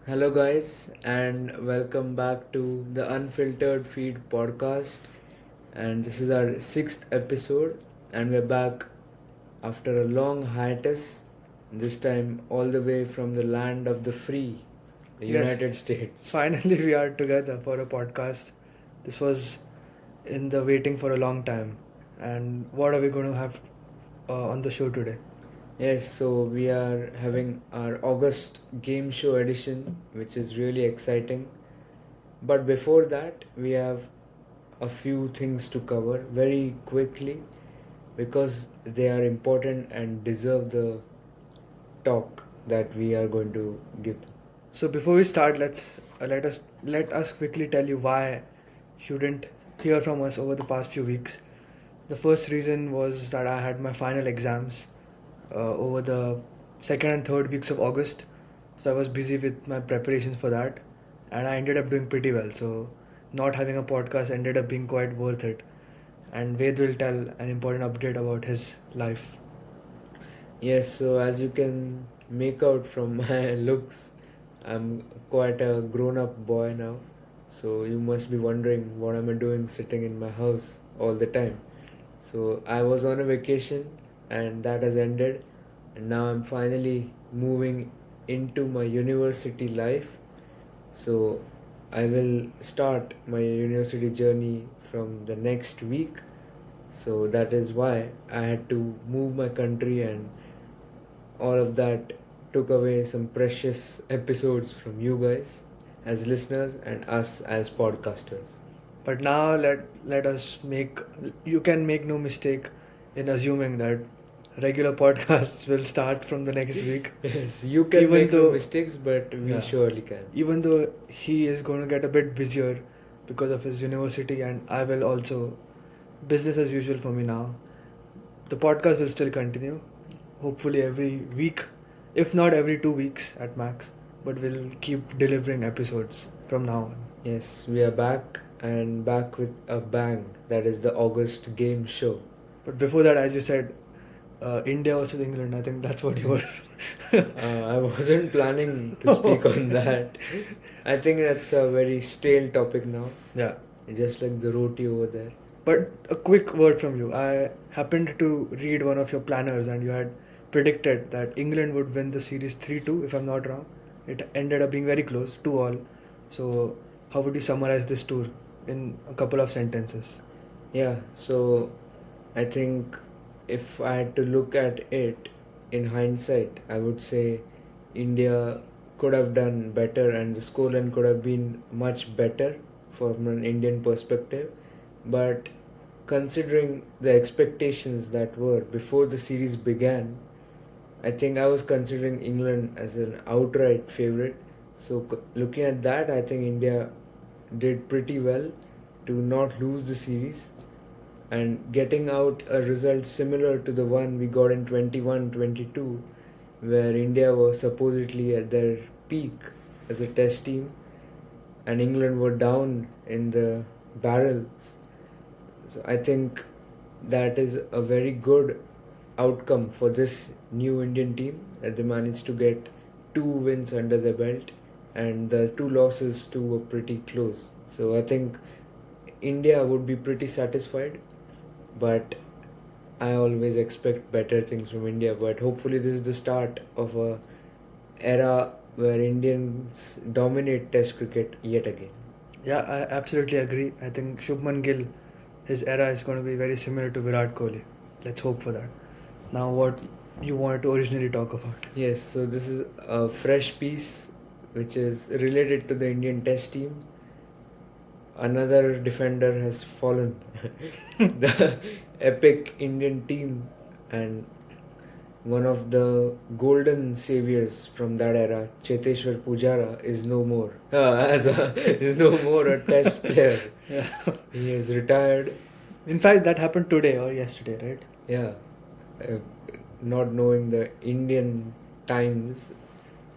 Hello, guys, and welcome back to the Unfiltered Feed podcast. And this is our sixth episode, and we're back after a long hiatus, this time all the way from the land of the free, the Yes. United States. Finally, we are together for a podcast. This was in the waiting for a long time. And what are we going to have on the show today? Yes, so we are having our August game show edition, which is really exciting. But before that, we have a few things to cover very quickly because they are important and deserve the talk that we are going to give them. So before we start, let us quickly tell you why you didn't hear from us over the past few weeks. The first reason was that I had my final exams over the second and third weeks of August. So I was busy with my preparations for that, and I ended up doing pretty well. So not having a podcast ended up being quite worth it. And Ved will tell an important update about his life. Yes, so as you can make out from my looks, I'm quite a grown up boy now. So you must be wondering what am I doing sitting in my house all the time. So I was on a vacation and that has ended, and now I'm finally moving into my university life. So I will start my university journey from the next week. So that is why I had to move my country, and all of that took away some precious episodes from you guys as listeners and us as podcasters. But now let us make you can make no mistake in assuming that regular podcasts will start from the next week. Yes, you can Even make no though- mistakes, but we Yeah. surely can. Even though he is going to get a bit busier because of his university, and I will also business as usual for me now. The podcast will still continue, hopefully every week, if not every 2 weeks at max. But we'll keep delivering episodes from now on. Yes, we are back and back with a bang. That is the August game show. But before that, as you said, India versus England. I think that's what you were. I wasn't planning to speak on that. I think that's a very stale topic now, Yeah. just like the roti over there. But a quick word from you. I happened to read one of your planners, and you had predicted that England would win the series 3-2, if I'm not wrong. It ended up being very close, 2-all. So, how would you summarize this tour in a couple of sentences? Yeah, so I think if I had to look at it in hindsight, I would say India could have done better and the scoreline could have been much better from an Indian perspective. But considering the expectations that were before the series began, I think I was considering England as an outright favorite. So looking at that, I think India did pretty well to not lose the series and getting out a result similar to the one we got in 21-22, where India was supposedly at their peak as a test team and England were down in the barrels. So I think that is a very good outcome for this new Indian team, that they managed to get 2 wins under their belt, and the 2 losses too were pretty close. So I think India would be pretty satisfied, but I always expect better things from India. But hopefully this is the start of a era where Indians dominate Test cricket yet again. Yeah, I absolutely agree. I think Shubman Gill, his era is going to be very similar to Virat Kohli. Let's hope for that. Now, what you wanted to originally talk about? Yes, so this is a fresh piece which is related to the Indian Test team. Another defender has fallen. The epic Indian team and one of the golden saviors from that era, Cheteshwar Pujara, is no more. Is no more a Test player. Yeah. He has retired. In fact, that happened today or yesterday, right? Yeah, not knowing the Indian times,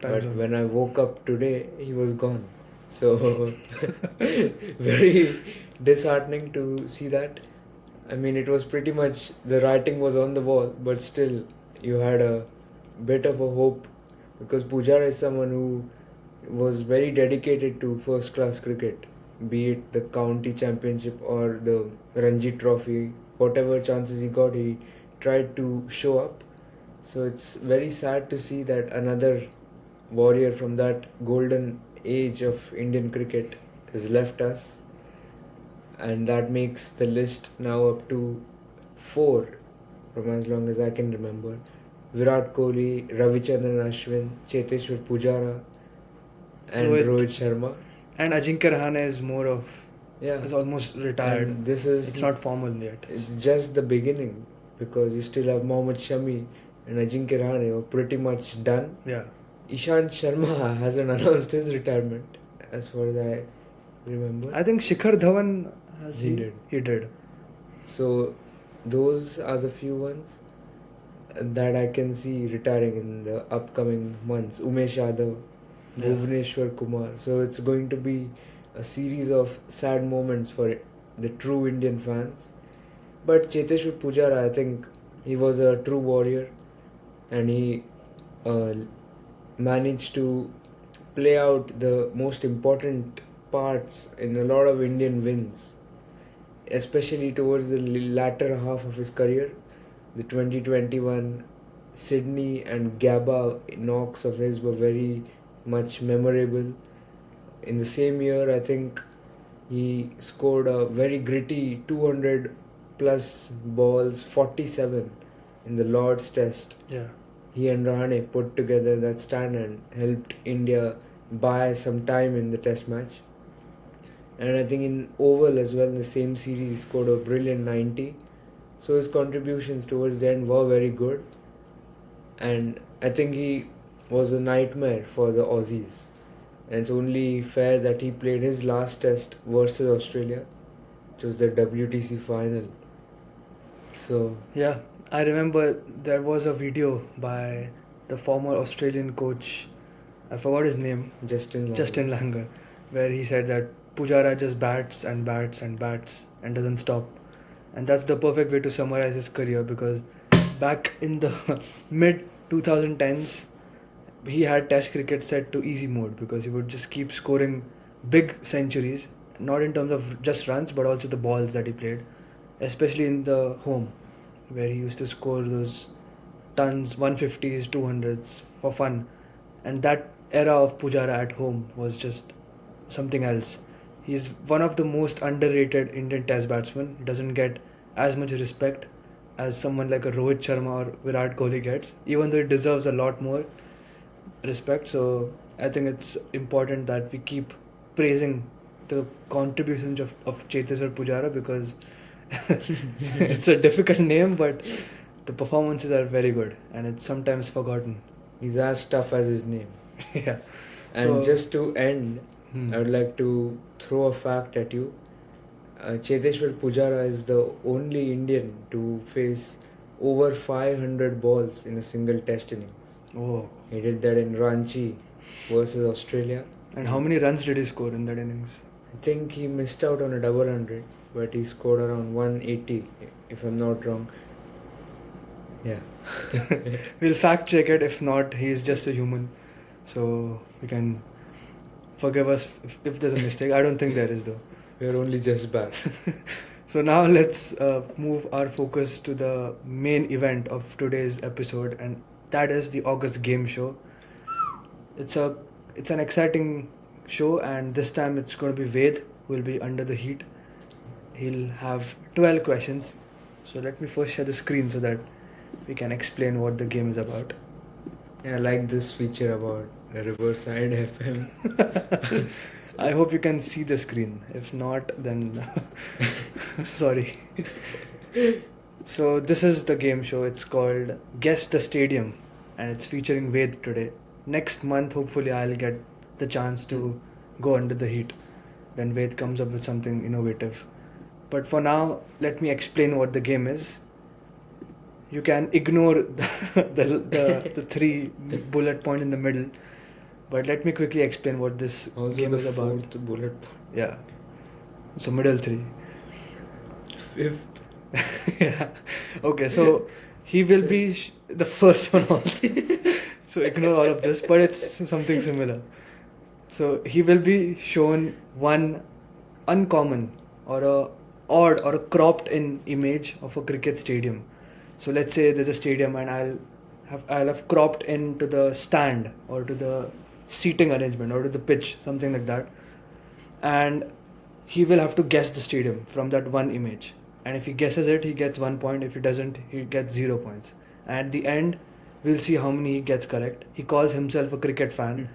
Time but zone. when I woke up today, he was gone. So very disheartening to see that. I mean, it was pretty much the writing was on the wall, but still you had a bit of a hope because Pujara is someone who was very dedicated to first class cricket, be it the county championship or the Ranji Trophy. Whatever chances he got, he tried to show up. So it's very sad to see that another warrior from that golden age of Indian cricket has left us, and that makes the list now up to four from as long as I can remember. Virat Kohli, Ravichandran Ashwin, Cheteshwar Pujara, and Rohit Sharma. And Ajinkya Rahane is more of is almost retired. And it's not formal yet. It's just the beginning, because you still have Mohammad Shami and Ajinkya Rahane who are pretty much done. Yeah. Ishant Sharma hasn't announced his retirement, as far as I remember. I think Shikhar Dhawan he did. So those are the few ones that I can see retiring in the upcoming months. Umesh Yadav, Bhuvneshwar Kumar. So it's going to be a series of sad moments for the true Indian fans. But Cheteshwar Pujara, I think he was a true warrior, and he managed to play out the most important parts in a lot of Indian wins, especially towards the latter half of his career. The 2021 Sydney and Gabba knocks of his were very much memorable. In the same year, I think he scored a very gritty 200 plus balls, 47 in the Lord's Test. Yeah. He and Rahane put together that stand and helped India buy some time in the Test match. And I think in Oval as well, in the same series, he scored a brilliant 90. So his contributions towards the end were very good. And I think he was a nightmare for the Aussies. And it's only fair that he played his last test versus Australia, which was the WTC final. So yeah, I remember there was a video by the former Australian coach, I forgot his name, Justin Langer, where he said that Pujara just bats and bats and bats and doesn't stop. And that's the perfect way to summarize his career, because back in the mid 2010s, he had Test cricket set to easy mode, because he would just keep scoring big centuries, not in terms of just runs but also the balls that he played, especially in the home, where he used to score those tons, 150s, 200s for fun. And that era of Pujara at home was just something else. He's one of the most underrated Indian Test batsmen. He doesn't get as much respect as someone like a Rohit Sharma or Virat Kohli gets, even though he deserves a lot more respect. So I think it's important that we keep praising the contributions of Cheteshwar Pujara, because it's a difficult name, but the performances are very good and it's sometimes forgotten. He's as tough as his name. Yeah. And just to end, I would like to throw a fact at you. Cheteshwar Pujara is the only Indian to face over 500 balls in a single test innings. Oh. He did that in Ranchi versus Australia. And how many runs did he score in that innings? I think he missed out on a double hundred, but he scored around 180, if I'm not wrong. Yeah. We'll fact check it. If not, he's just a human. So we can forgive us if there's a mistake. I don't think there is, though. We're only just back. So now let's move our focus to the main event of today's episode, and that is the August game show. It's an exciting show, and this time it's going to be Ved who will be under the heat. He'll have 12 questions. So let me first share the screen so that we can explain what the game is about. Yeah, I like this feature about the Riverside FM. I hope you can see the screen. If not, then sorry. So this is the game show. It's called Guess the Stadium, and it's featuring Ved today. Next month, hopefully, I'll get the chance to go under the heat when Ved comes up with something innovative. But for now, let me explain what the game is. You can ignore the three bullet point in the middle, but let me quickly explain what this game is about. Also the fourth bullet point. Yeah. So middle three. Fifth. Yeah. Okay, so he will be the first one also. So ignore all of this, but it's something similar. So he will be shown one uncommon or a odd or a cropped in image of a cricket stadium. So let's say there's a stadium and I'll have cropped into the stand or to the seating arrangement or to the pitch, something like that. And he will have to guess the stadium from that one image. And if he guesses it, he gets 1 point. If he doesn't, he gets 0 points. And at the end, we'll see how many he gets correct. He calls himself a cricket fan.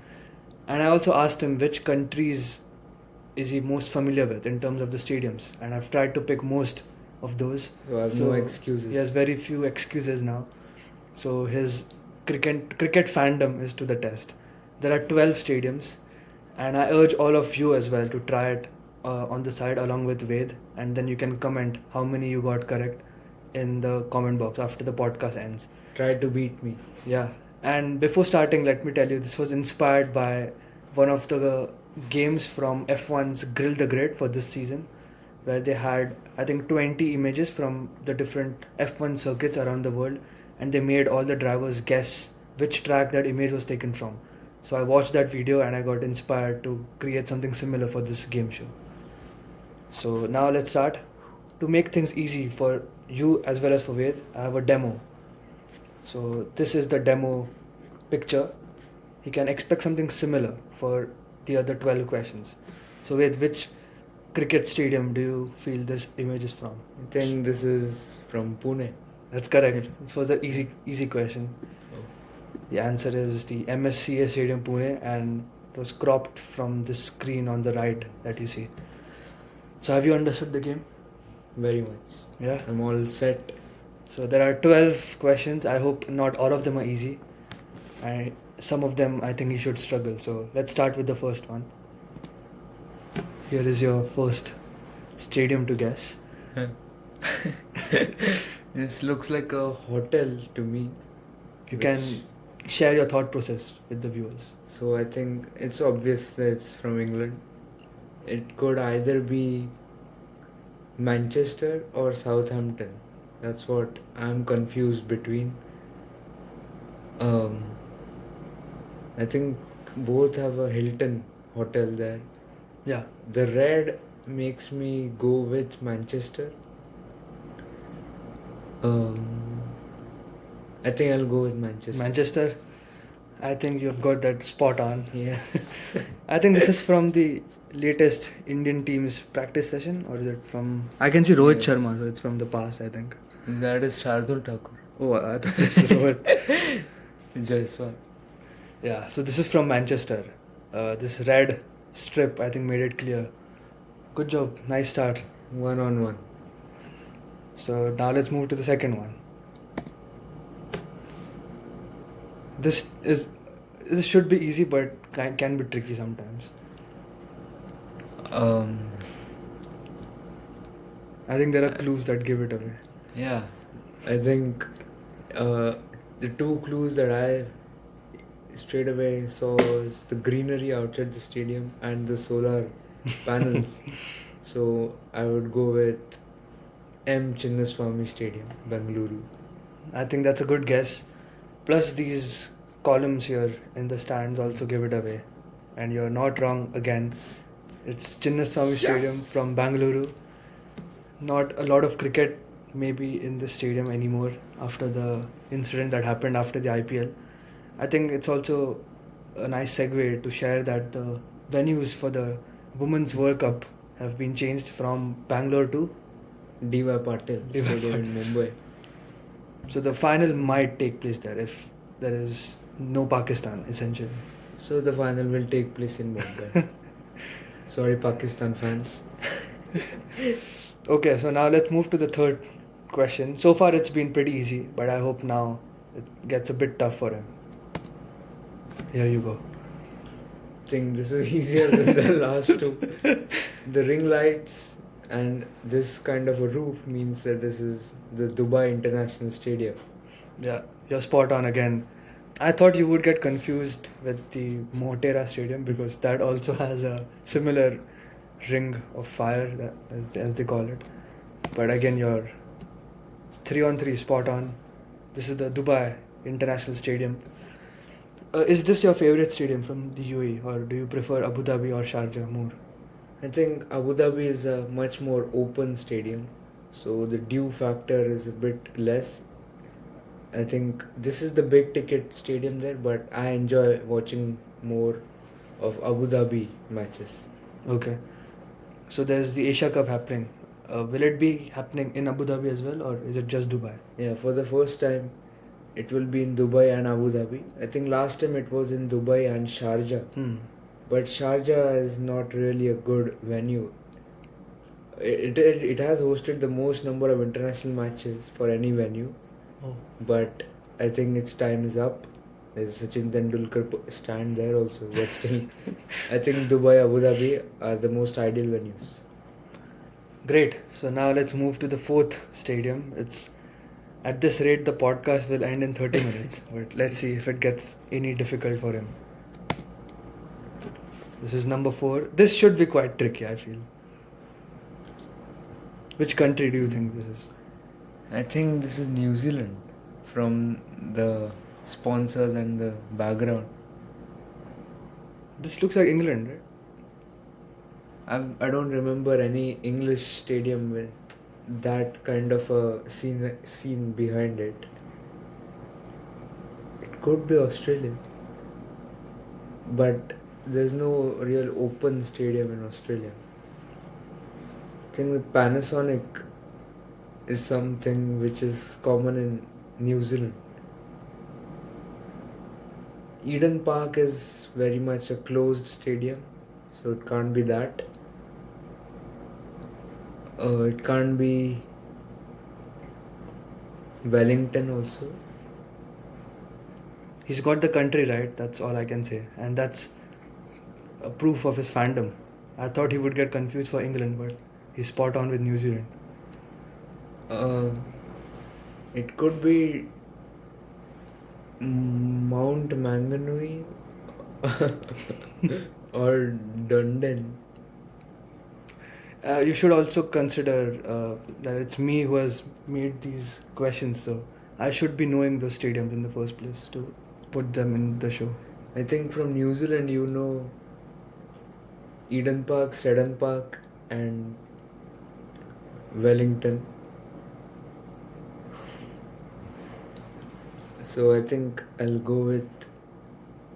And I also asked him which countries is he most familiar with in terms of the stadiums. And I've tried to pick most of those. So I have no excuses. He has very few excuses now. So his cricket fandom is to the test. There are 12 stadiums, and I urge all of you as well to try it on the side along with Ved, and then you can comment how many you got correct in the comment box after the podcast ends. Try to beat me. Yeah, and before starting, let me tell you, this was inspired by one of the games from F1's Grill the Grid for this season, where they had, I think, 20 images from the different F1 circuits around the world, and they made all the drivers guess which track that image was taken from. So I watched that video and I got inspired to create something similar for this game show. So now let's start. To make things easy for you as well as for Ved, I have a demo. So this is the demo picture. You can expect something similar for the other 12 questions. So Ved, which cricket stadium do you feel this image is from? I think this is from Pune. That's correct. This was an easy question. The answer is the MSCA Stadium Pune, and it was cropped from this screen on the right that you see. So have you understood the game? Very much. Yeah. I'm all set. So there are 12 questions. I hope not all of them are easy. And some of them I think you should struggle. So let's start with the first one. Here is your first stadium to guess. This looks like a hotel to me. You can share your thought process with the viewers. So I think it's obvious that it's from England. It could either be Manchester or Southampton. That's what I'm confused between. I think both have a Hilton hotel there. Yeah. The red makes me go with Manchester. I think I'll go with Manchester. Manchester, I think you've got that spot on. Yes. I think this is from the latest Indian team's practice session, or is it from? I can see Rohit Yes. Sharma, so it's from the past, I think. That is Shardul Thakur. Oh, I thought this is Rohit. Jaiswal. Yeah, so this is from Manchester. This red strip, I think, made it clear. Good job, nice start. 1-on-1. So now let's move to the second one. This should be easy, but can be tricky sometimes. I think there are clues that give it away. Yeah, I think the two clues that I straight away saw was the greenery outside the stadium and the solar panels. So I would go with M. Chinnaswamy Stadium, Bengaluru. I think that's a good guess. Plus these columns here in the stands also give it away. And you're not wrong again. It's Chinnaswamy Stadium from Bengaluru. Not a lot of cricket maybe in the stadium anymore after the incident that happened after the IPL. I think it's also a nice segue to share that the venues for the Women's World Cup have been changed from Bangalore to D.Y. Patil Stadium in Mumbai. So the final might take place there if there is no Pakistan, essentially. So the final will take place in Mumbai. Sorry, Pakistan fans. Okay, so now let's move to the third question. So far it's been pretty easy, but I hope now it gets a bit tough for him. Here you go. I think this is easier than the last two. The ring lights and this kind of a roof means that this is the Dubai International Stadium. Yeah, you're spot on again. I thought you would get confused with the Motera Stadium because that also has a similar ring of fire, as they call it. But again, you're 3-on-3 spot on. This is the Dubai International Stadium. Is this your favorite stadium from the UAE, or do you prefer Abu Dhabi or Sharjah more? I think Abu Dhabi is a much more open stadium, so the dew factor is a bit less. I think this is the big ticket stadium there, but I enjoy watching more of Abu Dhabi matches. Okay. So there's the Asia Cup happening. Will it be happening in Abu Dhabi as well, or is it just Dubai? Yeah, for the first time, it will be in Dubai and Abu Dhabi. I think last time it was in Dubai and Sharjah, but Sharjah is not really a good venue. It has hosted the most number of international matches for any venue, Oh. but I think its time is up. There's Sachin Tendulkar stand there also, but still, I think Dubai, Abu Dhabi are the most ideal venues. Great. So now let's move to the fourth stadium. It's at this rate the podcast will end in 30 minutes, but let's see if it gets any difficult for him. This is number 4. This should be quite tricky, I feel. Which country do you think this is? I think this is New Zealand from the sponsors and the background. This looks like England, right? I don't remember any English stadium with that kind of a scene behind it. It could be Australia, but there's no real open stadium in Australia. I think with Panasonic is something which is common in New Zealand. Eden Park is very much a closed stadium, so it can't be that. It can't be Wellington also. He's got the country right, that's all I can say. And that's a proof of his fandom. I thought he would get confused for England, but he's spot on with New Zealand. It could be Mount Maunganui or Dunedin. You should also consider that it's me who has made these questions, so I should be knowing those stadiums in the first place to put them in the show. I think from New Zealand you know Eden Park, Seddon Park and Wellington. So I think I'll go with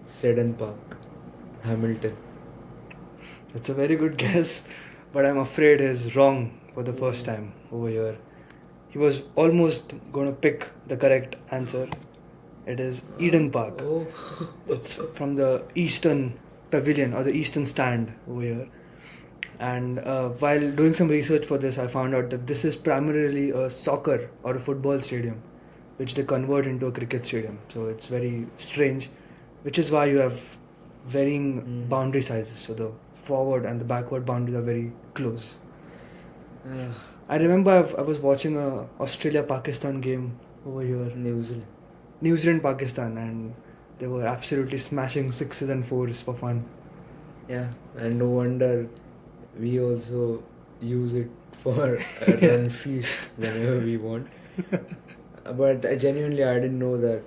Seddon Park, Hamilton. It's a very good guess, but I'm afraid he's wrong for the first time over here. He was almost going to pick the correct answer. It is Eden Park. Oh. It's from the Eastern Pavilion or the Eastern Stand over here. And while doing some research for this, I found out that this is primarily a soccer or a football stadium, which they convert into a cricket stadium. So it's very strange, which is why you have varying boundary sizes. So the forward and the backward boundaries are very close. I remember I was watching a Australia-Pakistan game over here. New Zealand. New Zealand-Pakistan, and they were absolutely smashing 6s and 4s for fun. Yeah, and no wonder we also use it for a run feast whenever we want. But I didn't know that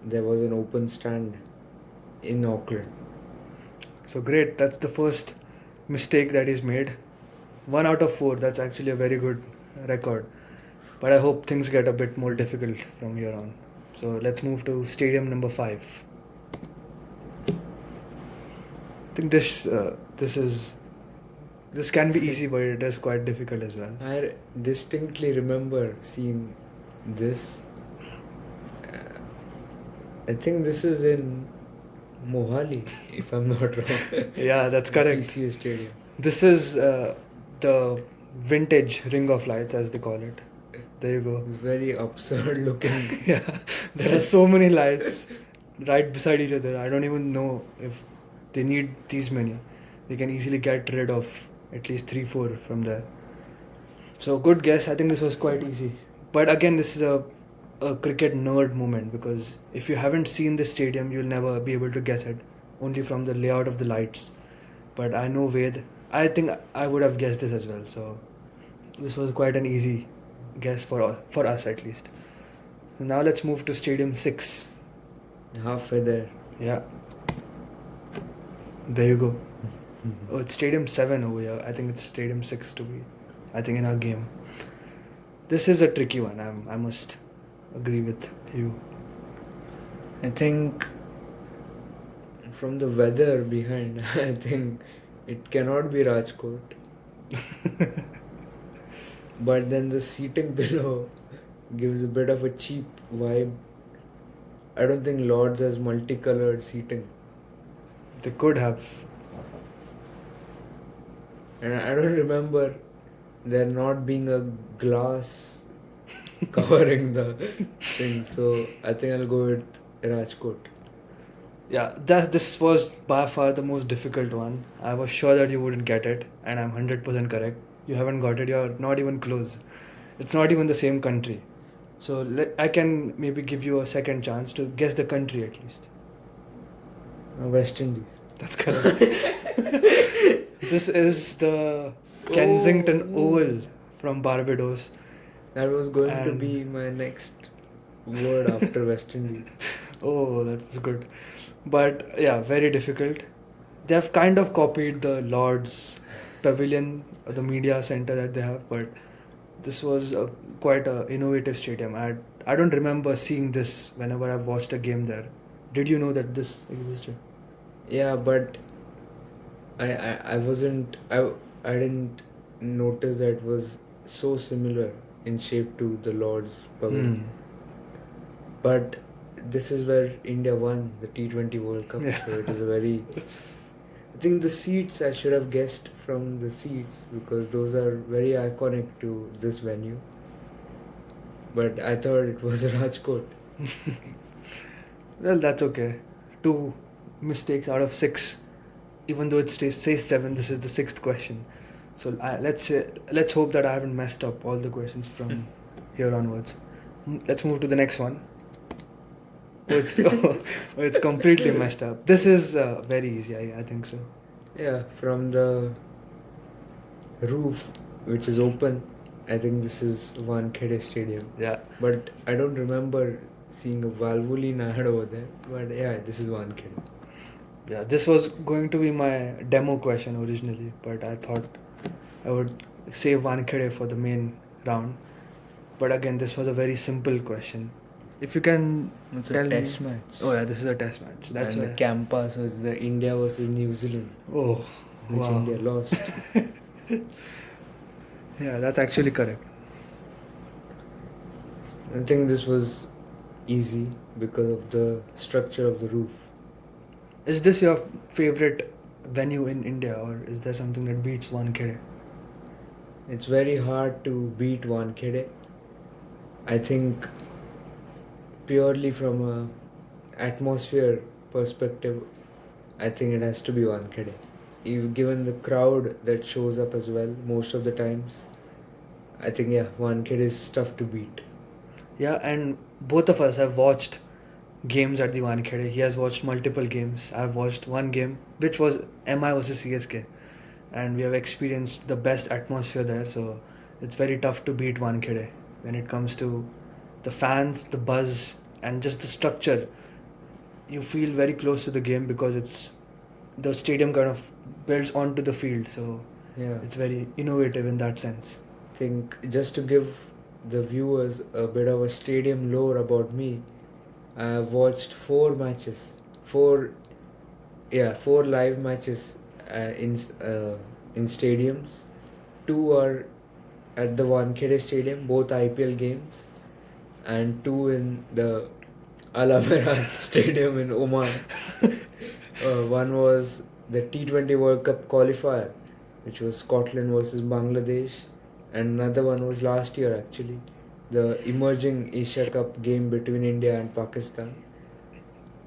there was an open stand in Auckland. So great, that's the first mistake that he's made. 1 out of 4, that's actually a very good record. But I hope things get a bit more difficult from here on. So let's move to stadium number 5. I think this can be easy, but it is quite difficult as well. I distinctly remember seeing this. I think this is in Mohali, if I'm not wrong. Yeah, that's correct. PCU Stadium. This is the vintage Ring of Lights, as they call it. There you go. It's very absurd looking. Yeah, there are so many lights right beside each other. I don't even know if they need these many. They can easily get rid of at least 3-4 from there. So good guess. I think this was quite easy. But again, this is a cricket nerd moment, because if you haven't seen this stadium, you'll never be able to guess it, only from the layout of the lights. But I know Ved. I think I would have guessed this as well. So this was quite an easy guess for us at least. So now let's move to Stadium 6. Halfway there. Yeah, there you go. Oh, it's Stadium 7 over here. I think it's Stadium 6 to be, I think, in our game. This is a tricky one. I must agree with you. I think from the weather behind, I think it cannot be Rajkot. But then the seating below gives a bit of a cheap vibe. I don't think Lords has multicolored seating. They could have. And I don't remember there not being a glass covering the thing. So I think I'll go with Rajkot. Yeah, this was by far the most difficult one. I was sure that you wouldn't get it, and I'm 100% correct. You haven't got it, you're not even close. It's not even the same country. So I can maybe give you a second chance to guess the country at least. West Indies. That's correct. This is the Kensington Oval from Barbados. That was going to And- be my next word after West Indies. Oh, that was good. But yeah, very difficult. They have kind of copied the Lord's Pavilion, or the media center that they have, but this was quite a innovative stadium. I don't remember seeing this whenever I've watched a game there. Did you know that this existed? Yeah, but I wasn't I didn't notice that it was so similar in shape to the Lord's Pavilion. But this is where India won the T20 World Cup, Yeah. so it is a very. I think the seats I should have guessed from the seats because those are very iconic to this venue. But I thought it was Rajkot. Well, that's okay. 2 mistakes out of 6. Even though it says 7, this is the 6th question. So let's hope that I haven't messed up all the questions from here onwards. Let's move to the next one. Oh, it's completely messed up. This is very easy. I think so. Yeah, from the roof, which is open, I think this is Wankhede Stadium. Yeah. But I don't remember seeing a Valvoline ad over there. But yeah, this is Wankhede. Yeah, this was going to be my demo question originally, but I thought I would save Wankhede for the main round. But again, this was a very simple question. If you can It's tell a me. test match. Oh yeah, this is a test match. That's and why. the Campa, so it's the India versus New Zealand, Oh, which wow. India lost. Yeah, that's actually correct. I think this was easy because of the structure of the roof. Is this your favorite venue in India, or is there something that beats Wankhede? It's very hard to beat Wankhede. I think purely from a atmosphere perspective, I think it has to be Wankhede. Given the crowd that shows up as well most of the times, I think yeah, Wankhede is tough to beat. Yeah, and both of us have watched games at the Wankhede. He has watched multiple games. I've watched one game, which was MI versus CSK, and we have experienced the best atmosphere there. So it's very tough to beat Wankhede when it comes to the fans, the buzz, and just the structure. You feel very close to the game because the stadium kind of builds onto the field. So Yeah, it's very innovative in that sense. I think just to give the viewers a bit of a stadium lore about me, I have watched 4 matches, four live matches in stadiums. 2 are at the Wankhede Stadium, both IPL games, and 2 in the Al Amirat Stadium in Oman. One was the T20 World Cup qualifier, which was Scotland versus Bangladesh, and another one was last year actually, the emerging Asia Cup game between India and Pakistan.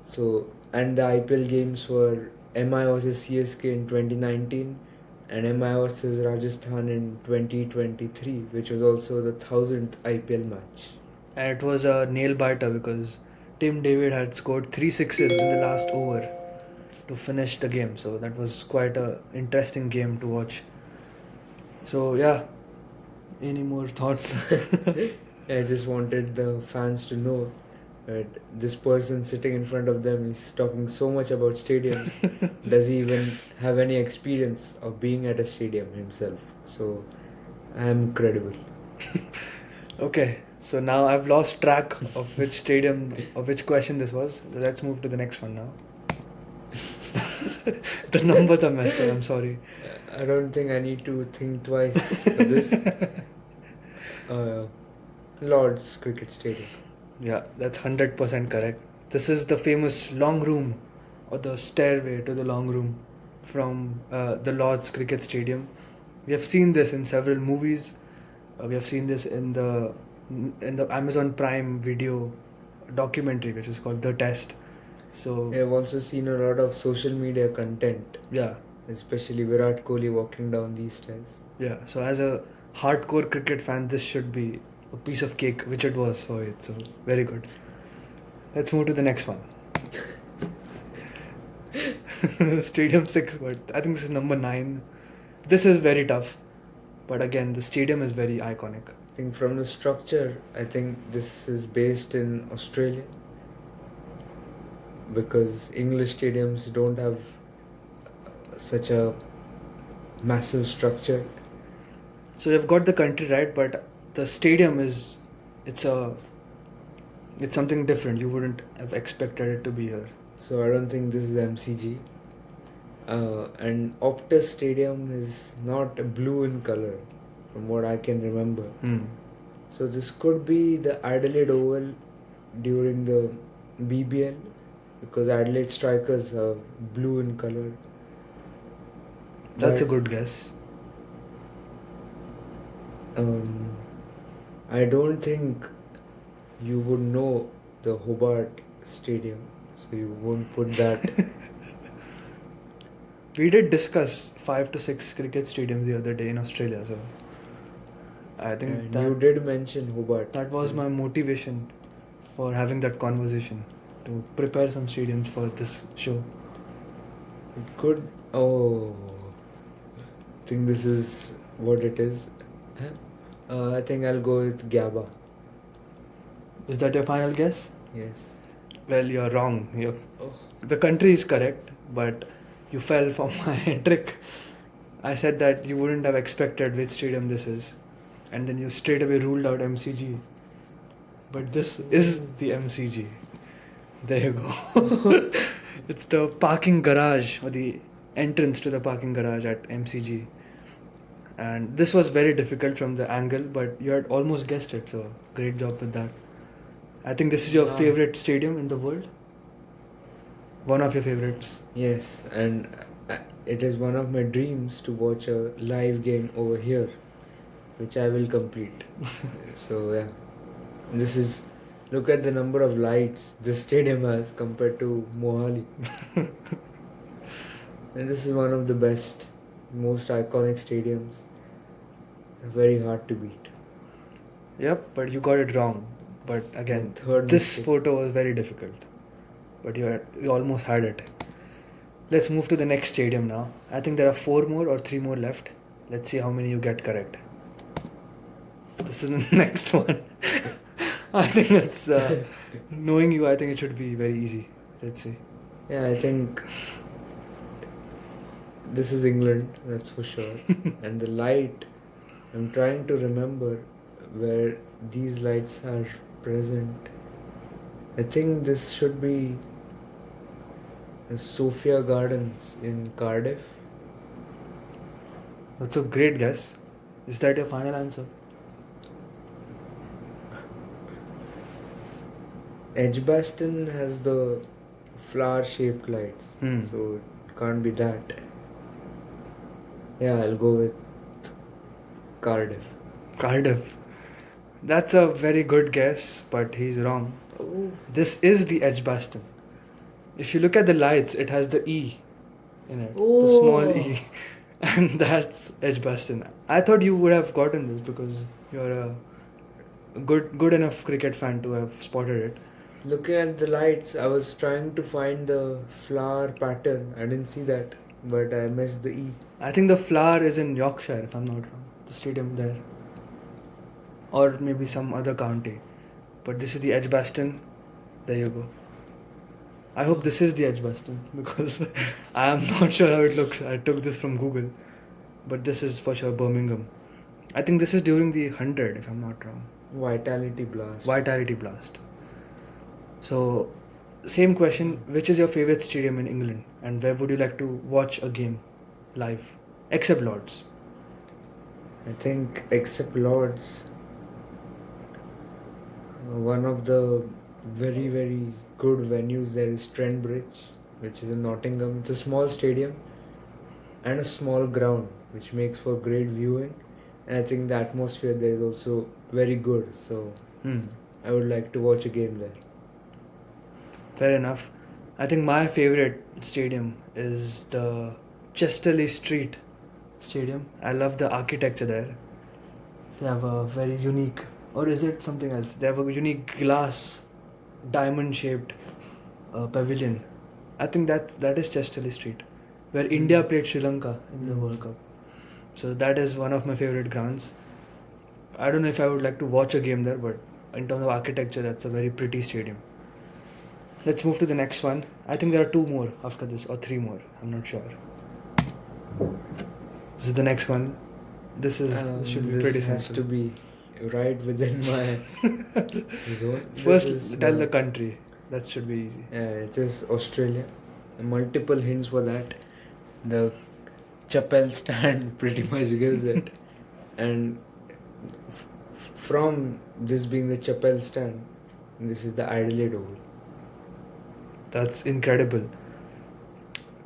So, and the IPL games were MI versus CSK in 2019 and MI versus Rajasthan in 2023, which was also the 1000th IPL match. And it was a nail biter because Tim David had scored 3 sixes in the last over to finish the game. So that was quite a interesting game to watch. So yeah, any more thoughts? I just wanted the fans to know But this person sitting in front of them is talking so much about stadiums. Does he even have any experience of being at a stadium himself? So I am credible. Okay, so now I've lost track of which stadium, of which question this was. Let's move to the next one now. The numbers are messed up, I'm sorry. I don't think I need to think twice for this. Lord's Cricket Stadium. Yeah, that's 100% correct. This is the famous long room or the stairway to the long room from the Lord's Cricket Stadium. We have seen this in several movies. We have seen this in the Amazon Prime video documentary, which is called The Test. So I have also seen a lot of social media content, yeah, especially Virat Kohli walking down these stairs. yeah. So as a hardcore cricket fan, this should be a piece of cake, which it was. So it's very good. Let's move to the next one. Stadium 6, but I think this is number 9. This is very tough, but again, the stadium is very iconic. I think from the structure, I think this is based in Australia because English stadiums don't have such a massive structure. So you've got the country right, but the stadium is it's something different. You wouldn't have expected it to be here. So I don't think this is MCG. And Optus Stadium is not blue in color, from what I can remember. So this could be the Adelaide Oval during the BBL because Adelaide Strikers are blue in color. That's a But, good guess. I don't think you would know the Hobart Stadium, so you won't put that. We did discuss 5 to 6 cricket stadiums the other day in Australia, so I think And you did mention Hobart. that was my motivation for having that conversation, to prepare some stadiums for this show. It could. Oh, I think this is what it is. I think I'll go with Gabba. Is that your final guess? Yes. Well, you're wrong. Oh. The country is correct, but you fell for my trick. I said that you wouldn't have expected which stadium this is, and then you straight away ruled out MCG. But this is the MCG. There you go. It's the parking garage, or the entrance to the parking garage at MCG. And this was very difficult from the angle, but you had almost guessed it, so great job with that. I think this is your Wow. favorite stadium in the world? One of your favorites? Yes, and it is one of my dreams to watch a live game over here, which I will complete. So yeah, this is. Look at the number of lights this stadium has compared to Mohali. And this is one of the best, most iconic stadiums. They're very hard to beat. Yep, but you got it wrong. But again, The third this mistake. photo was very difficult. But you almost had it. Let's move to the next stadium now. I think there are 4 more or 3 more left. Let's see how many you get correct. This is the next one. I think it's knowing you. I think it should be very easy. Let's see. Yeah, I think this is England, that's for sure. And the light, I'm trying to remember where these lights are present. I think this should be the Sophia Gardens in Cardiff. That's a great guess. Is that your final answer? Edgbaston has the flower-shaped lights, so it can't be that. Yeah, I'll go with Cardiff. Cardiff. That's a very good guess, but he's wrong. Oh. This is the Edgbaston. If you look at the lights, it has the E in it, the Oh. small E, and that's Edgbaston. I thought you would have gotten this because you're a good enough cricket fan to have spotted it. Looking at the lights, I was trying to find the flower pattern. I didn't see that, but I missed the E. I think the flower is in Yorkshire, if I'm not wrong. The stadium there, or maybe some other county. But this is the Edgbaston. There you go. I hope this is the Edgbaston because I am not sure how it looks. I took this from Google, but this is for sure Birmingham. I think this is during the 100, if I'm not wrong. Vitality Blast. Vitality Blast. So, same question: which is your favorite stadium in England, and where would you like to watch a game live, except Lords? I think, except Lords, one of the very, very good venues there is Trent Bridge, which is in Nottingham. It's a small stadium and a small ground, which makes for great viewing. And I think the atmosphere there is also very good. So I would like to watch a game there. Fair enough. I think my favorite stadium is the Chesterley Street Stadium. I love the architecture there. They have a very unique, or is it something else? They have a unique glass, diamond-shaped pavilion. I think that is Chesterley Street, where India played Sri Lanka in the World Cup. So that is one of my favorite grounds. I don't know if I would like to watch a game there, but in terms of architecture, that's a very pretty stadium. Let's move to the next one. I think there are 2 more after this, or 3 more. I'm not sure. This is the next one. This should be pretty simple. This has to be right within my zone. First, tell the country. That should be easy. It is Australia. Multiple hints for that. The chapel stand pretty much gives it. And from this being the chapel stand, this is the Adelaide Oval. That's incredible.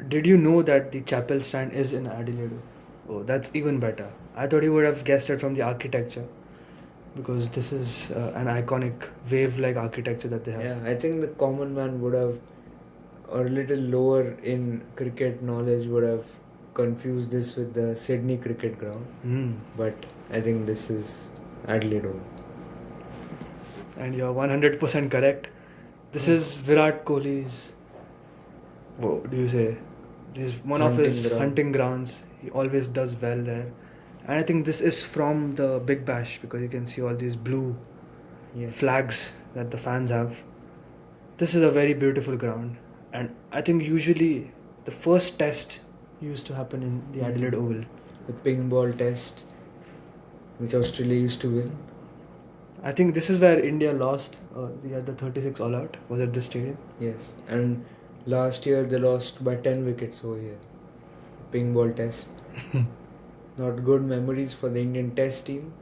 Did you know that the chapel stand is in Adelaide? Oh, that's even better. I thought you would have guessed it from the architecture, because this is an iconic wave-like architecture that they have. Yeah, I think the common man would have, or a little lower in cricket knowledge, would have confused this with the Sydney cricket ground. But I think this is Adelaide Oval. And you're 100% correct. This is Virat Kohli's, what do you say? This is one of his hunting grounds. He always does well there. And I think this is from the Big Bash, because you can see all these blue flags that the fans have. This is a very beautiful ground. And I think usually the first test used to happen in the Adelaide Oval. The ping ball test, which Australia used to win. I think this is where India lost the 36 all out. Was at this stadium? Yes. And last year they lost by 10 wickets over here. Ping ball test. Not good memories for the Indian test team.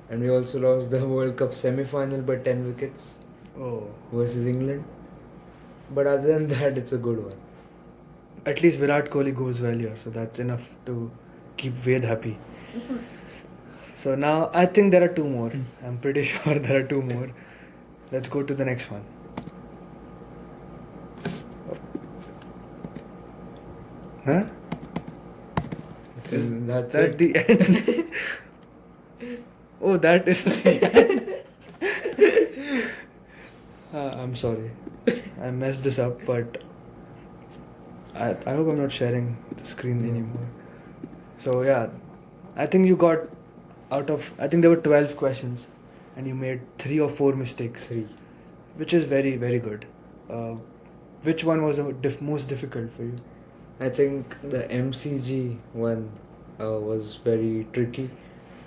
And we also lost the World Cup semi-final by 10 wickets versus England. But other than that, it's a good one. At least Virat Kohli goes well here, so that's enough to keep Ved happy. So now I think there are 2 more. I'm pretty sure there are 2 more. Let's go to the next one. Huh? That's at the end? Oh, that is the end. I'm sorry. I messed this up, but I hope I'm not sharing the screen anymore. So yeah, I think you got I think there were 12 questions, and you made 3 or 4 mistakes. 3. Which is very, very good. Which one was the most difficult for you? I think the MCG one was very tricky,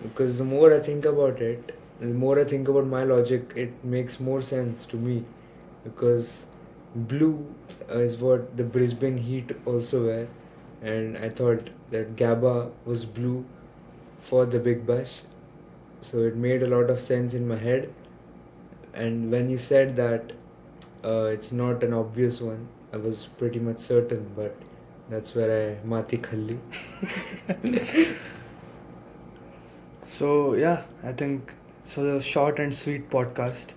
because the more I think about it, the more I think about my logic, it makes more sense to me, because blue is what the Brisbane Heat also wear, and I thought that Gabba was blue for the Big Bash, so it made a lot of sense in my head. And when you said that it's not an obvious one, I was pretty much certain, but that's where I mati khalli. So yeah, I think so. A short and sweet podcast,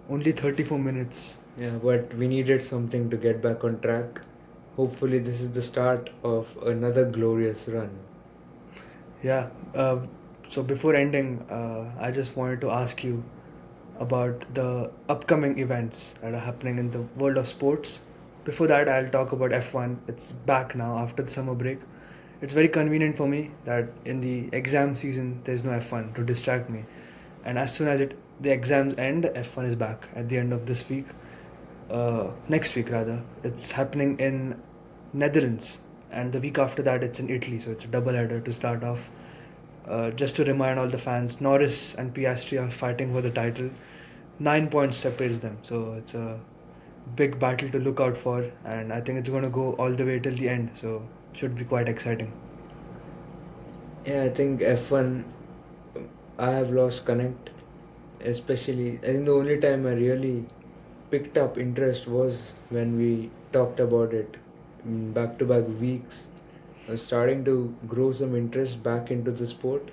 only 34 minutes. Yeah, but we needed something to get back on track. Hopefully this is the start of another glorious run. Yeah, so before ending, I just wanted to ask you about the upcoming events that are happening in the world of sports. Before that, I'll talk about F1. It's back now after the summer break. It's very convenient for me that in the exam season, there's no F1 to distract me. And as soon as the exams end, F1 is back at the end of this week. next week rather. It's happening in Netherlands, and the week after that it's in Italy. So it's a double header to start off. Just to remind all the fans, Norris and Piastri are fighting for the title. 9 points separates them, so it's a big battle to look out for, and I think it's going to go all the way till the end. So should be quite exciting. Yeah, I think F1, I have lost connect. Especially, I think the only time I really picked up interest was when we talked about it back to back weeks. I was starting to grow some interest back into the sport,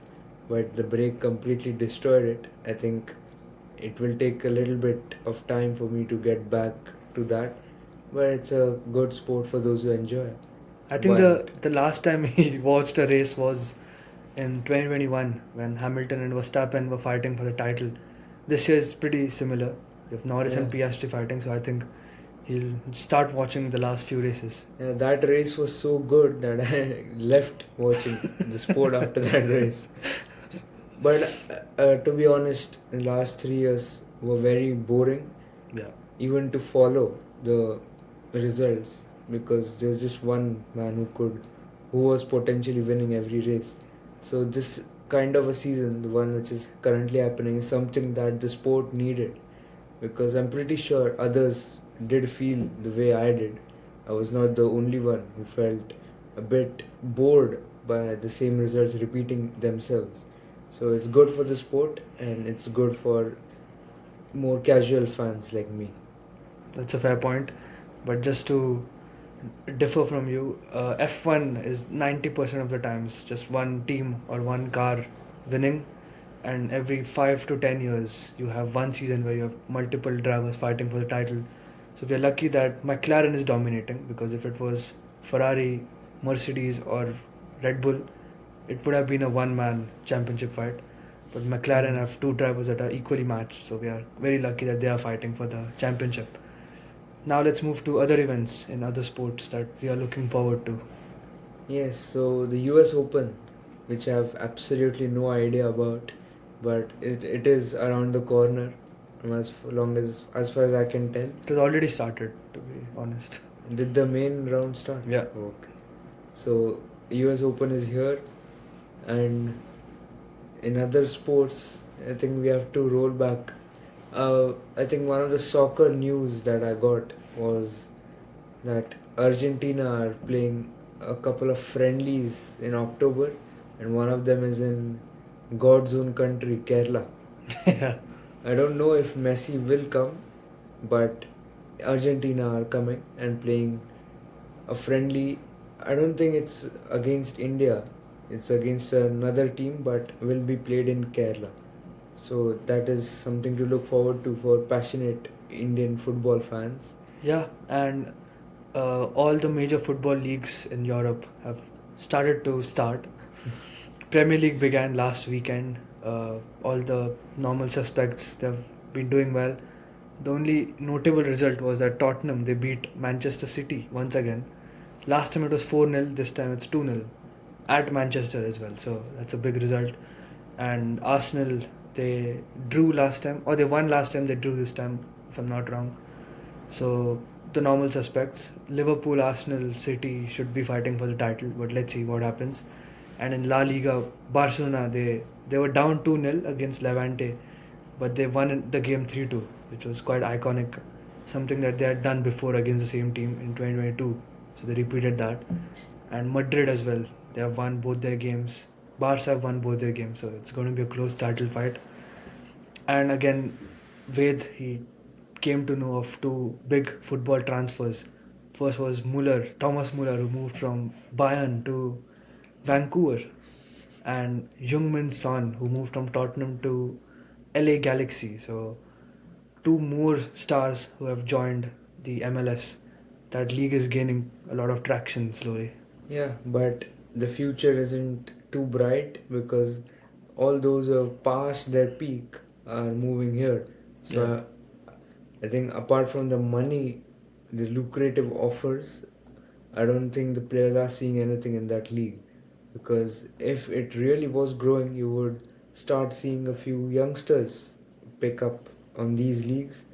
but the break completely destroyed it. I think it will take a little bit of time for me to get back to that, but it's a good sport for those who enjoy. I think But the last time he watched a race was in 2021 when Hamilton and Verstappen were fighting for the title. This year is pretty similar. You have Norris yeah, and Piastri fighting, so I think he'll start watching the last few races. yeah, that race was so good that I left watching the sport after that race. But to be honest, the last 3 years were very boring, Yeah. even to follow the results, because there's just one man who was potentially winning every race. So this kind of a season, the one which is currently happening, is something that the sport needed, because I'm pretty sure others did feel the way I did. I was not the only one who felt a bit bored by the same results repeating themselves. So it's good for the sport, and it's good for more casual fans like me. That's a fair point. But just to differ from you, F1 is 90% of the times just one team or one car winning, and every 5 to 10 years you have one season where you have multiple drivers fighting for the title. So we're lucky that McLaren is dominating, because if it was Ferrari, Mercedes, or Red Bull, it would have been a one man championship fight. But McLaren have two drivers that are equally matched, so we are very lucky that they are fighting for the championship. Now let's move to other events in other sports that we are looking forward to. Yes, so the US Open, which I have absolutely no idea about, but it is around the corner, as far as I can tell. It has already started, to be honest. Did the main round start? Yeah. Okay. So US Open is here, and in other sports, I think we have to roll back. I think one of the soccer news that I got was that Argentina are playing a couple of friendlies in October, and one of them is in God's own country, Kerala. Yeah. I don't know if Messi will come, but Argentina are coming and playing a friendly. I don't think it's against India, it's against another team, but will be played in Kerala. So that is something to look forward to for passionate Indian football fans. Yeah, and all the major football leagues in Europe have started to start. Premier League began last weekend. All the normal suspects, they've been doing well. The only notable result was that Tottenham, they beat Manchester City once again. Last time it was 4-0, this time it's 2-0 at Manchester as well. So that's a big result. And Arsenal, they drew last time, or they won last time, they drew this time, if I'm not wrong. So the normal suspects, Liverpool, Arsenal, City should be fighting for the title, but let's see what happens. And in La Liga, Barcelona, they were down 2-0 against Levante, but they won the game 3-2, which was quite iconic, something that they had done before against the same team in 2022. So they repeated that. And Madrid as well, they have won both their games. Barca have won both their games, so it's going to be a close title fight. And again, Ved, he came to know of two big football transfers. First was Muller, Thomas Muller, who moved from Bayern to Vancouver, and Heung-min Son, who moved from Tottenham to LA Galaxy. So two more stars who have joined the MLS. That league is gaining a lot of traction slowly. Yeah, but the future isn't too bright because all those who have passed their peak are moving here. So I think apart from the money, the lucrative offers, I don't think the players are seeing anything in that league. Because if it really was growing, you would start seeing a few youngsters pick up on these leagues.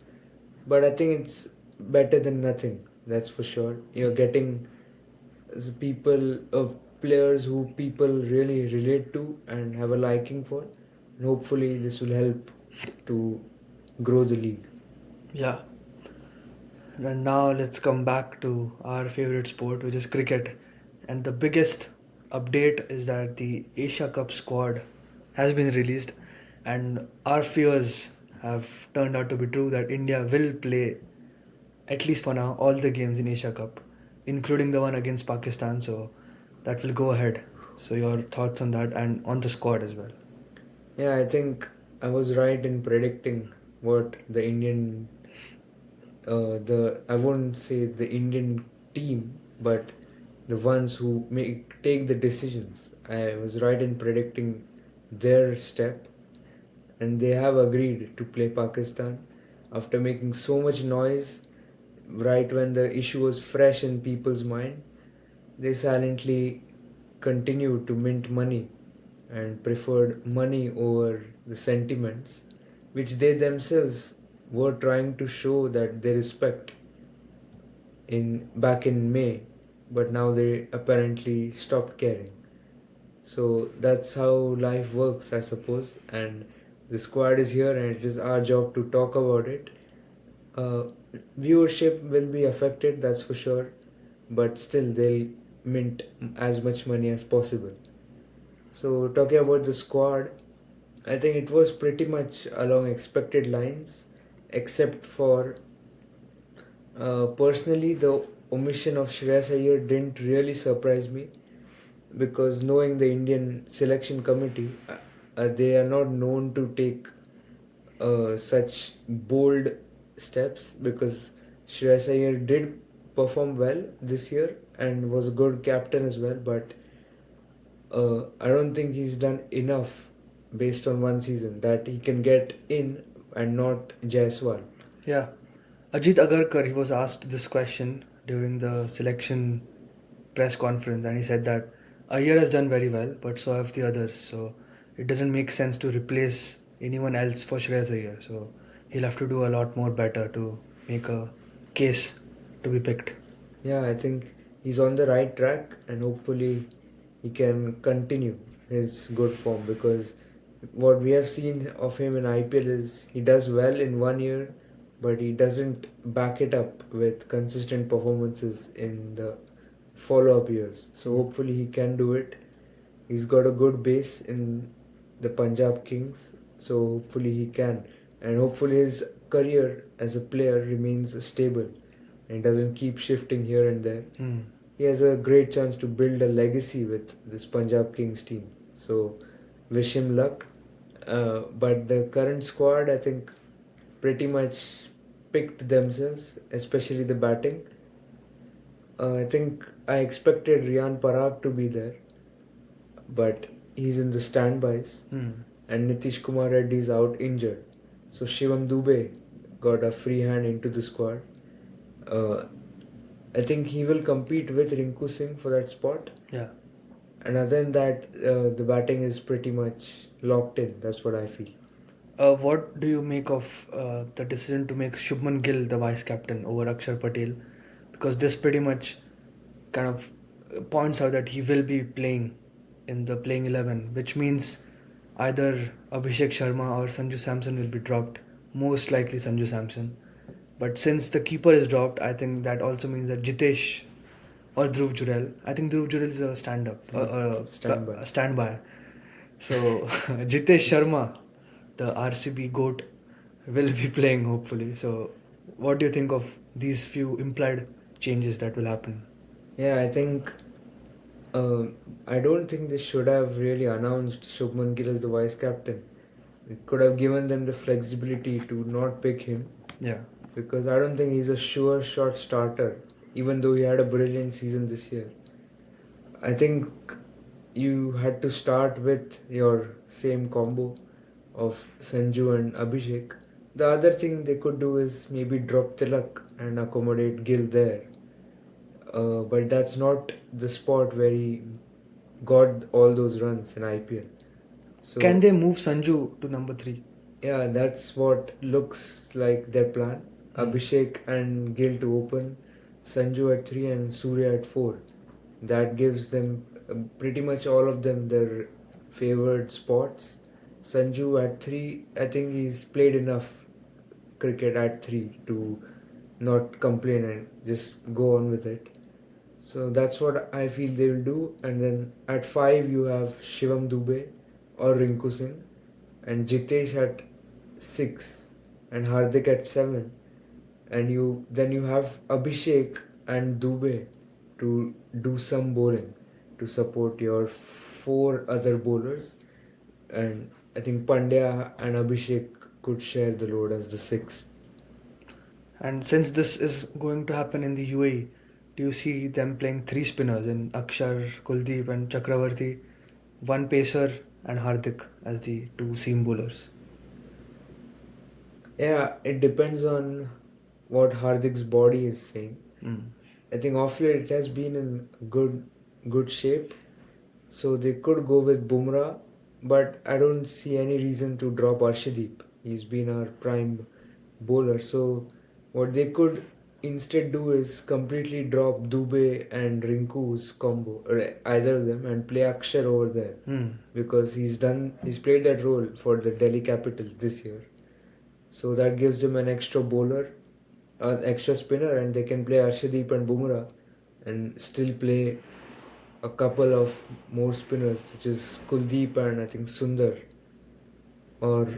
But I think it's better than nothing. That's for sure. You're getting people of players who people really relate to and have a liking for. And hopefully, this will help to grow the league. Yeah. And now let's come back to our favorite sport, which is cricket. And the biggest update is that the Asia Cup squad has been released, and our fears have turned out to be true that India will play, at least for now, all the games in Asia Cup, including the one against Pakistan. So that will go ahead. So your thoughts on that and on the squad as well? Yeah, I think I was right in predicting what the Indian, the I wouldn't say the Indian team, but the ones who take the decisions. I was right in predicting their step, and they have agreed to play Pakistan after making so much noise right when the issue was fresh in people's mind. They silently continued to mint money and preferred money over the sentiments, which they themselves were trying to show that they respect in back in May, but now they apparently stopped caring. So that's how life works, I suppose. And the squad is here, and it is our job to talk about it. Uh, Viewership will be affected, that's for sure, but still they'll mint as much money as possible. So, talking about the squad, I think it was pretty much along expected lines, except for personally, the omission of Shreyas Iyer didn't really surprise me because knowing the Indian selection committee, they are not known to take such bold steps because Shreyas Iyer did perform well this year and was a good captain as well, but I don't think he's done enough based on one season that he can get in and not Jaiswal. Yeah. Ajit Agarkar, he was asked this question during the selection press conference, and he said that Iyer has done very well, but so have the others. So it doesn't make sense to replace anyone else for Shreyas Iyer. So he'll have to do a lot more better to make a case to be picked. Yeah, I think he's on the right track and hopefully he can continue his good form because what we have seen of him in IPL is he does well in 1 year, but he doesn't back it up with consistent performances in the follow up years. So hopefully he can do it. He's got a good base in the Punjab Kings, so hopefully he can. And hopefully his career as a player remains stable and doesn't keep shifting here and there. He has a great chance to build a legacy with this Punjab Kings team. So wish him luck. But the current squad, I think, pretty much picked themselves, especially the batting. I think I expected Riyan Parag to be there, but he's in the standbys, and Nitish Kumar Reddy is out injured. So Shivam Dubey got a free hand into the squad. Uh, I think he will compete with Rinku Singh for that spot. Yeah. And other than that, the batting is pretty much locked in. That's what I feel. What do you make of the decision to make Shubman Gill the vice captain over Akshar Patel? Because this pretty much kind of points out that he will be playing in the playing 11, which means either Abhishek Sharma or Sanju Samson will be dropped. Most likely Sanju Samson. But since the keeper is dropped, I think that also means that Jitesh or Dhruv Jurel. I think Dhruv Jurel is a stand-up, Standby. a standby. So Jitesh Sharma, the RCB goat, will be playing hopefully. So what do you think of these few implied changes that will happen? Yeah, I think I don't think they should have really announced Shubman Gill as the vice captain. It could have given them the flexibility to not pick him Yeah. because I don't think he's a sure shot starter, even though he had a brilliant season this year. I think you had to start with your same combo of Sanju and Abhishek. The other thing they could do is maybe drop Tilak and accommodate Gill there. But that's not the spot where he got all those runs in IPL. So Can they move Sanju to number 3? yeah, that's what looks like their plan. Hmm. Abhishek and Gill to open, Sanju at 3 and Surya at 4. That gives them pretty much all of them their favored spots. Sanju at 3, I think he's played enough cricket at 3 to not complain and just go on with it. So that's what I feel they will do. And then at 5, you have Shivam Dubey or Rinku Singh, and Jitesh at 6, and Hardik at 7. And you have Abhishek and Dubey to do some bowling to support your 4 other bowlers. And I think Pandya and Abhishek could share the load as the 6th. And since this is going to happen in the UAE, do you see them playing three spinners in Akshar, Kuldeep, and Chakravarti, one pacer, and Hardik as the two seam bowlers? Yeah, it depends on what Hardik's body is saying. Mm. I think off late it has been in good shape, so they could go with Bumrah, but I don't see any reason to drop Arshdeep. He's been our prime bowler, so what they could instead do is completely drop Dubey and Rinku's combo, or either of them, and play Akshar over there Mm. because he's played that role for the Delhi Capitals this year. So that gives them an extra bowler, an extra spinner, and they can play Arshdeep and Bumrah and still play a couple of more spinners, which is Kuldeep and I think Sundar, or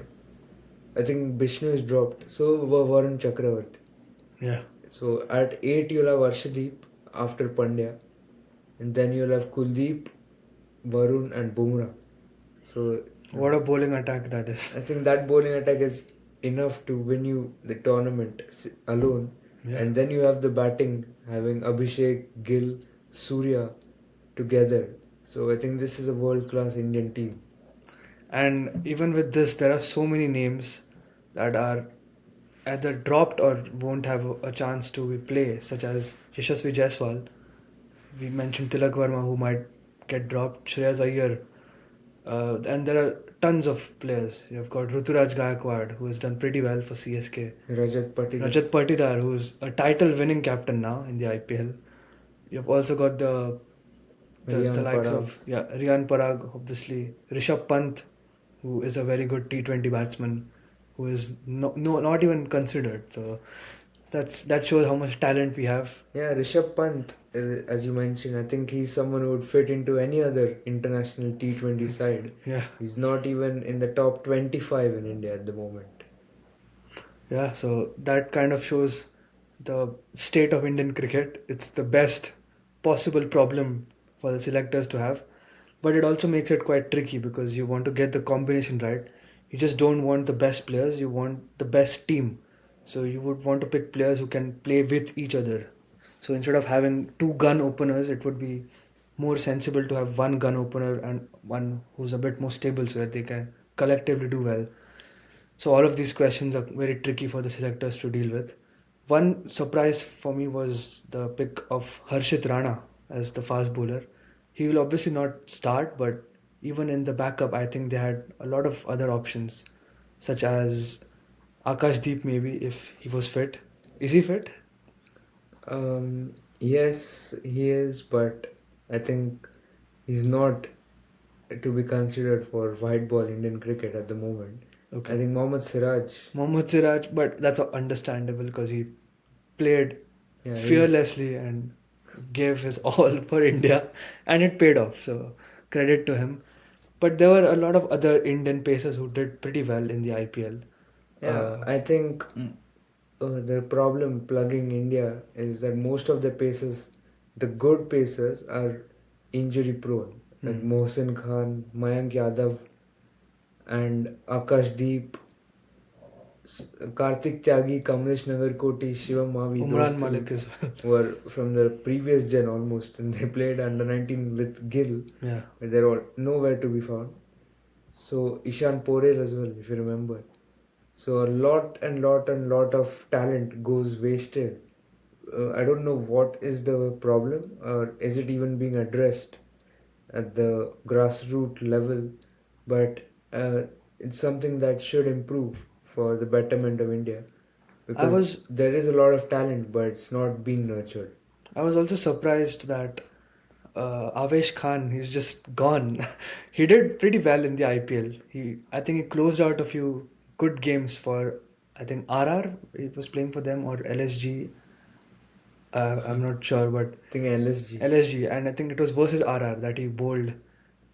I think Vishnu is dropped. So Varun Chakravarti. Yeah. So at 8 you'll have Arshdeep after Pandya, and then you'll have Kuldeep, Varun, and Bumrah. So What a bowling attack that is. I think that bowling attack is enough to win you the tournament alone. Yeah. And then you have the batting having Abhishek, Gill, Surya together. So I think this is a world class Indian team. And even with this, there are so many names that are either dropped or won't have a chance to play, such as Yashasvi Jaiswal. We mentioned Tilak Verma, who might get dropped, Shreyas Iyer, and there are tons of players. You've got Ruturaj Gaikwad, who has done pretty well for CSK. Rajat Patidar. Rajat Patidar, who's a title-winning captain now in the IPL. You've also got the Riyan likes Parag. of Riyan Parag, obviously Rishabh Pant, who is a very good T20 batsman, who is not even considered. So that shows how much talent we have. Yeah, Rishabh Pant, as you mentioned, I think he's someone who would fit into any other international T20 side. Yeah, He's not even in the top 25 in India at the moment. yeah. So that kind of shows the state of Indian cricket. It's the best possible problem for the selectors to have, but it also makes it quite tricky because you want to get the combination right. You just don't want the best players, you want the best team. So you would want to pick players who can play with each other. So instead of having two gun openers, it would be more sensible to have one gun opener and one who's a bit more stable so that they can collectively do well. So all of these questions are very tricky for the selectors to deal with. One surprise for me was the pick of Harshit Rana as the fast bowler. He will obviously not start, but even in the backup, I think they had a lot of other options, such as Akashdeep maybe if he was fit. Is he fit? Yes, he is, but I think he's not to be considered for white ball Indian cricket at the moment. Okay. I think Mohammad Siraj. Mohammad Siraj, but that's understandable because he played Yeah, fearlessly and gave his all for India, and it paid off. So credit to him. But there were a lot of other Indian pacers who did pretty well in the IPL. Yeah, I think the problem plugging India is that most of the paces, the good pacers, are injury prone. Like Hmm. Mohsin Khan, Mayank Yadav, and Akashdeep, Karthik Tyagi, Kamlesh Nagarkoti, Shivam Mavi, those Umran three Malik as well. were from the previous gen almost, and they played under 19 with Gill, Yeah. but they're all nowhere to be found. So Ishan Porel as well, if you remember. So a lot of talent goes wasted. I don't know what is the problem, or is it even being addressed at the grassroots level, but it's something that should improve for the betterment of India, I because was there is a lot of talent, but it's not being nurtured. I was also surprised that Avesh Khan, he's just gone. He did pretty well in the IPL. I think he closed out a few good games for, I think RR. He was playing for them or LSG. I'm not sure, but I think LSG. LSG, and I think it was versus RR that he bowled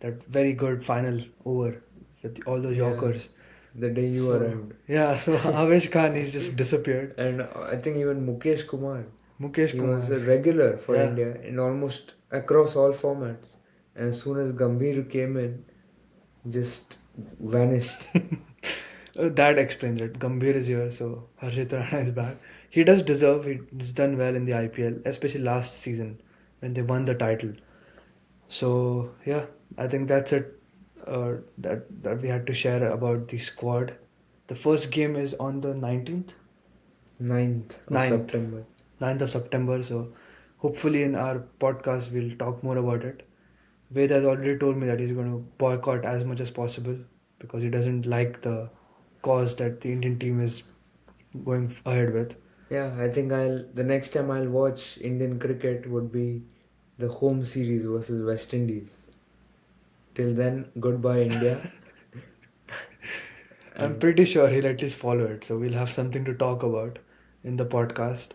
that very good final over with all those Yeah, Yorkers. the day you So arrived. yeah, so Avesh Khan, he's just disappeared. And I think even Mukesh Kumar, Mukesh he was Kumar, a regular for yeah. India in almost across all formats. And as soon as Gambhir came in, just vanished. That explains it. Gambhir is here, so Harshit Rana is back. He does deserve. He's done well in the IPL, especially last season when they won the title. So yeah, I think that's it. That we had to share about the squad. The first game is on the 19th, 9th of 9th, September. 9th of September. So hopefully in our podcast we'll talk more about it. Ved has already told me that he's going to boycott as much as possible because he doesn't like the cause that the Indian team is going ahead with. Yeah, I think the next time I'll watch Indian cricket would be the home series versus West Indies. Till then, goodbye India. I'm And pretty sure he'll at least follow it, so we'll have something to talk about in the podcast.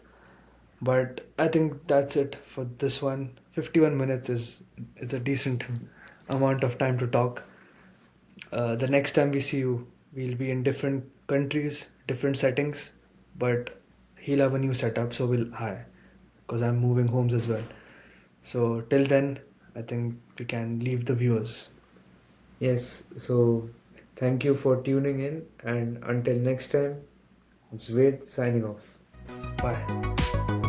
But I think that's it for this one. 51 minutes is a decent amount of time to talk. The next time we see you, we'll be in different countries, different settings, but he'll have a new setup, so we'll hi, because I'm moving homes as well. So till then, I think we can leave the viewers. yes, so thank you for tuning in. And until next time, it's Ved signing off. Bye.